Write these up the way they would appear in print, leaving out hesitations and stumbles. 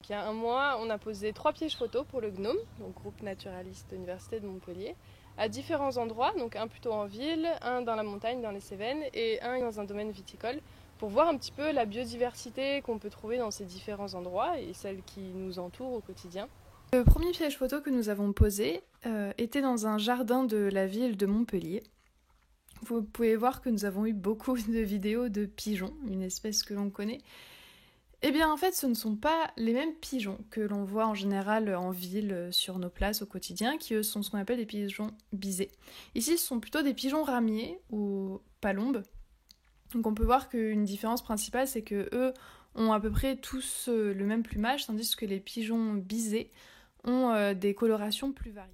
il y a un mois, on a posé 3 pièges photos pour le GNOME, donc groupe naturaliste de l'Université de Montpellier, à différents endroits, donc un plutôt en ville, un dans la montagne, dans les Cévennes, et un dans un domaine viticole, pour voir un petit peu la biodiversité qu'on peut trouver dans ces différents endroits et celle qui nous entoure au quotidien. Le premier piège photo que nous avons posé était dans un jardin de la ville de Montpellier. Vous pouvez voir que nous avons eu beaucoup de vidéos de pigeons, une espèce que l'on connaît. Eh bien en fait ce ne sont pas les mêmes pigeons que l'on voit en général en ville sur nos places au quotidien, qui eux sont ce qu'on appelle des pigeons bisés. Ici ce sont plutôt des pigeons ramiers ou palombes. Donc on peut voir qu'une différence principale c'est que eux ont à peu près tous le même plumage, tandis que les pigeons bisés ont des colorations plus variées.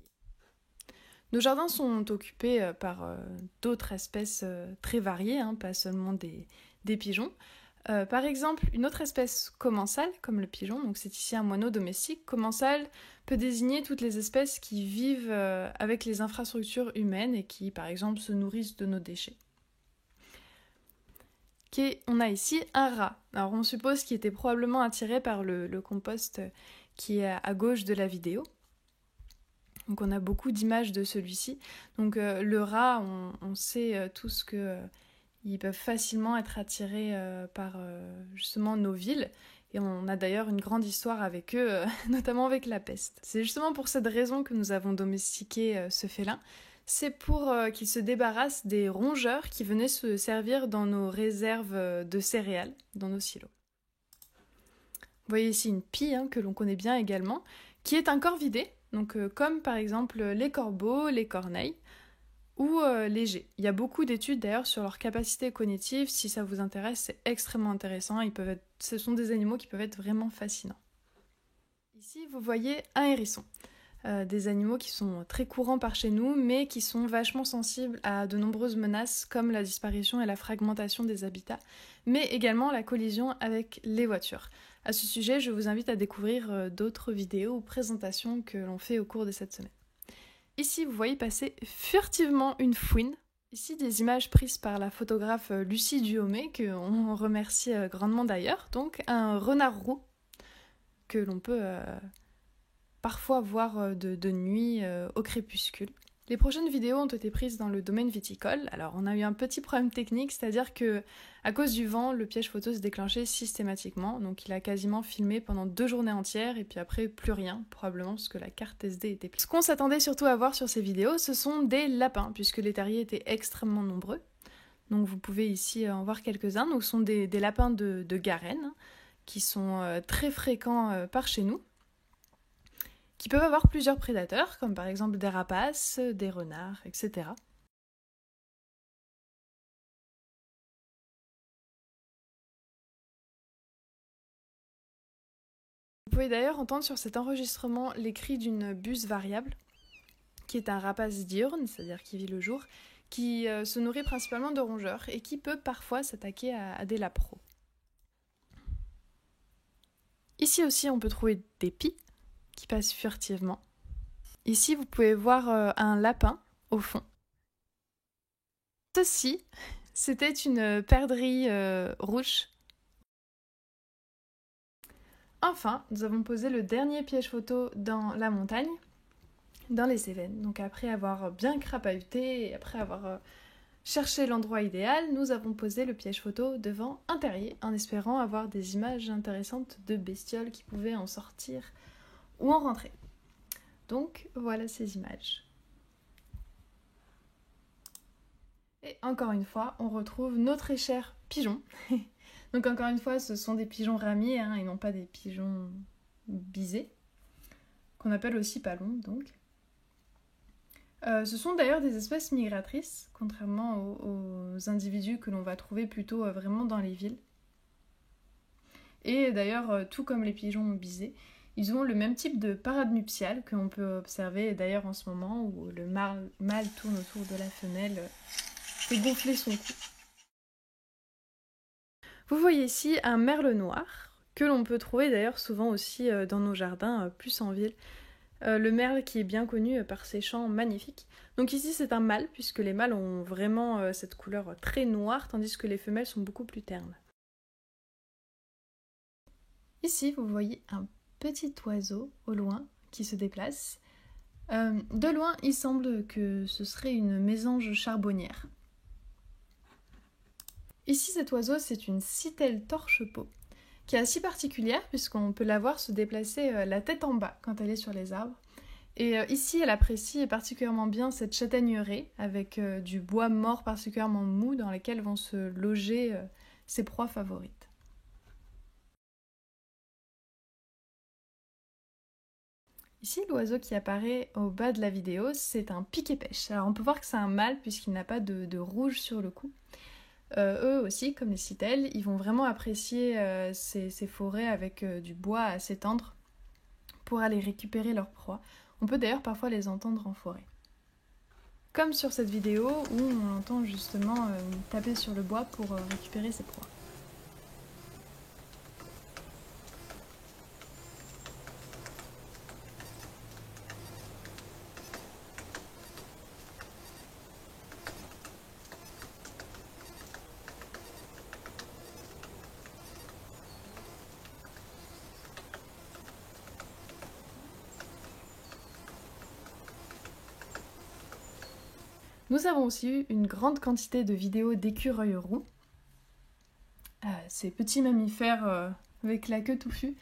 Nos jardins sont occupés par d'autres espèces très variées, pas seulement des pigeons. Par exemple, une autre espèce commensale, comme le pigeon, donc c'est ici un moineau domestique. Commensale peut désigner toutes les espèces qui vivent avec les infrastructures humaines et qui, par exemple, se nourrissent de nos déchets. On a ici un rat. Alors on suppose qu'il était probablement attiré par le compost qui est à gauche de la vidéo. Donc on a beaucoup d'images de celui-ci. Donc le rat, on sait tous que ils peuvent facilement être attirés par justement nos villes. Et on a d'ailleurs une grande histoire avec eux, notamment avec la peste. C'est justement pour cette raison que nous avons domestiqué ce félin. C'est pour qu'il se débarrasse des rongeurs qui venaient se servir dans nos réserves de céréales, dans nos silos. Vous voyez ici une pie que l'on connaît bien également, qui est un corvidé, donc comme par exemple les corbeaux, les corneilles, ou légers. Il y a beaucoup d'études d'ailleurs sur leur capacité cognitive. Si ça vous intéresse, c'est extrêmement intéressant. Ce sont des animaux qui peuvent être vraiment fascinants. Ici, vous voyez un hérisson. Des animaux qui sont très courants par chez nous, mais qui sont vachement sensibles à de nombreuses menaces, comme la disparition et la fragmentation des habitats, mais également la collision avec les voitures. À ce sujet, je vous invite à découvrir d'autres vidéos ou présentations que l'on fait au cours de cette semaine. Ici, vous voyez passer furtivement une fouine. Ici, des images prises par la photographe Lucie Duhommet, qu'on remercie grandement d'ailleurs. Donc, un renard roux que l'on peut parfois voir de nuit au crépuscule. Les prochaines vidéos ont été prises dans le domaine viticole. Alors, on a eu un petit problème technique, c'est-à-dire que à cause du vent, le piège photo se déclenchait systématiquement. Donc, il a quasiment filmé pendant 2 journées entières et puis après, plus rien, probablement parce que la carte SD était pleine. Ce qu'on s'attendait surtout à voir sur ces vidéos, ce sont des lapins, puisque les terriers étaient extrêmement nombreux. Donc, vous pouvez ici en voir quelques-uns. Donc, ce sont des lapins de Garenne, qui sont très fréquents par chez nous, qui peuvent avoir plusieurs prédateurs, comme par exemple des rapaces, des renards, etc. Vous pouvez d'ailleurs entendre sur cet enregistrement les cris d'une buse variable, qui est un rapace diurne, c'est-à-dire qui vit le jour, qui se nourrit principalement de rongeurs et qui peut parfois s'attaquer à des lapreaux. Ici aussi, on peut trouver des pies qui passent furtivement. Ici, vous pouvez voir un lapin au fond. Ceci, c'était une perdrix rouge. Enfin, nous avons posé le dernier piège photo dans la montagne, dans les Cévennes. Donc après avoir bien crapahuté et après avoir cherché l'endroit idéal, nous avons posé le piège photo devant un terrier en espérant avoir des images intéressantes de bestioles qui pouvaient en sortir ou en rentrer. Donc voilà ces images. Et encore une fois, on retrouve nos très chers pigeons. Donc encore une fois, ce sont des pigeons ramiers et non pas des pigeons bisés, qu'on appelle aussi palons donc. Ce sont d'ailleurs des espèces migratrices, contrairement aux individus que l'on va trouver plutôt vraiment dans les villes. Et d'ailleurs, tout comme les pigeons bisés, ils ont le même type de parade nuptiale que l'on peut observer d'ailleurs en ce moment où le mâle tourne autour de la femelle, fait gonfler son cou. Vous voyez ici un merle noir, que l'on peut trouver d'ailleurs souvent aussi dans nos jardins, plus en ville. Le merle qui est bien connu par ses chants magnifiques. Donc ici c'est un mâle, puisque les mâles ont vraiment cette couleur très noire, tandis que les femelles sont beaucoup plus ternes. Ici vous voyez un petit oiseau au loin qui se déplace. De loin, il semble que ce serait une mésange charbonnière. Ici, cet oiseau, c'est une citelle torche-peau, qui est assez particulière puisqu'on peut la voir se déplacer la tête en bas quand elle est sur les arbres. Et ici, elle apprécie particulièrement bien cette châtaigneraie avec du bois mort particulièrement mou dans lequel vont se loger ses proies favorites. Ici, l'oiseau qui apparaît au bas de la vidéo, c'est un piquet-pêche. Alors on peut voir que c'est un mâle puisqu'il n'a pas de rouge sur le cou. Eux aussi, comme les citelles, ils vont vraiment apprécier ces forêts avec du bois assez tendre pour aller récupérer leur proie. On peut d'ailleurs parfois les entendre en forêt. Comme sur cette vidéo où on entend justement taper sur le bois pour récupérer ses proies. Nous avons aussi eu une grande quantité de vidéos d'écureuils roux, ces petits mammifères avec la queue touffue,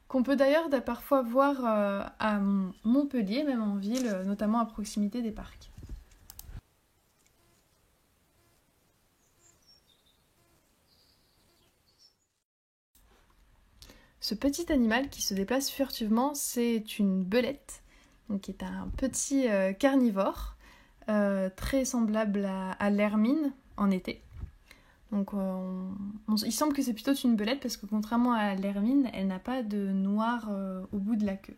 qu'on peut d'ailleurs parfois voir à Montpellier, même en ville, notamment à proximité des parcs. Ce petit animal qui se déplace furtivement, c'est une belette, donc qui est un petit carnivore, très semblable à l'hermine en été. Donc il semble que c'est plutôt une belette parce que contrairement à l'hermine, elle n'a pas de noir au bout de la queue.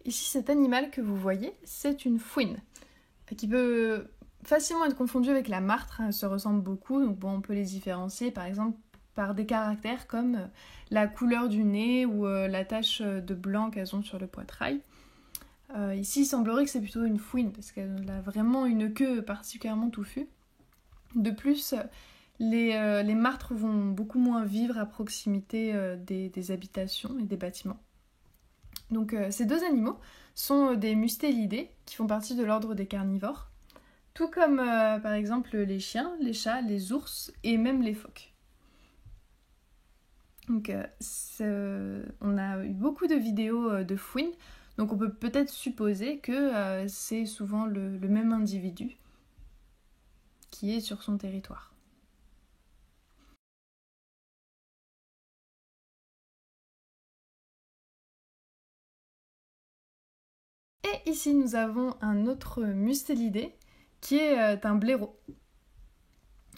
Ici, cet animal que vous voyez, c'est une fouine, qui peut facilement être confondue avec la martre, elles se ressemblent beaucoup, donc bon, on peut les différencier par exemple par des caractères comme la couleur du nez ou la tache de blanc qu'elles ont sur le poitrail. Ici, il semblerait que c'est plutôt une fouine parce qu'elle a vraiment une queue particulièrement touffue. De plus, les martres vont beaucoup moins vivre à proximité des habitations et des bâtiments. Donc ces deux animaux sont des mustélidés qui font partie de l'ordre des carnivores, tout comme par exemple les chiens, les chats, les ours et même les phoques. Donc on a eu beaucoup de vidéos de fouines, donc on peut peut-être supposer que c'est souvent le même individu qui est sur son territoire. Et ici nous avons un autre mustélidé qui est un blaireau,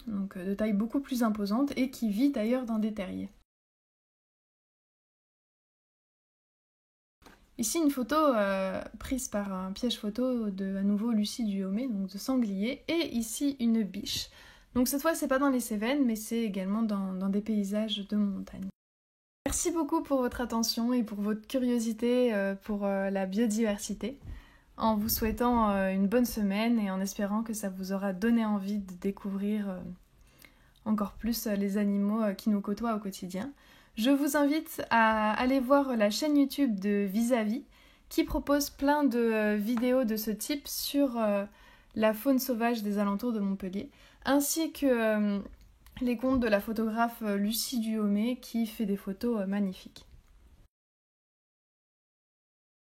donc de taille beaucoup plus imposante et qui vit d'ailleurs dans des terriers. Ici une photo prise par un piège photo de à nouveau Lucie Duhommet, donc de sanglier, et ici une biche. Donc cette fois c'est pas dans les Cévennes mais c'est également dans des paysages de montagne. Merci beaucoup pour votre attention et pour votre curiosité pour la biodiversité, en vous souhaitant une bonne semaine et en espérant que ça vous aura donné envie de découvrir encore plus les animaux qui nous côtoient au quotidien. Je vous invite à aller voir la chaîne YouTube de Vis-à-vis qui propose plein de vidéos de ce type sur la faune sauvage des alentours de Montpellier, ainsi que les comptes de la photographe Lucie Duhommet qui fait des photos magnifiques.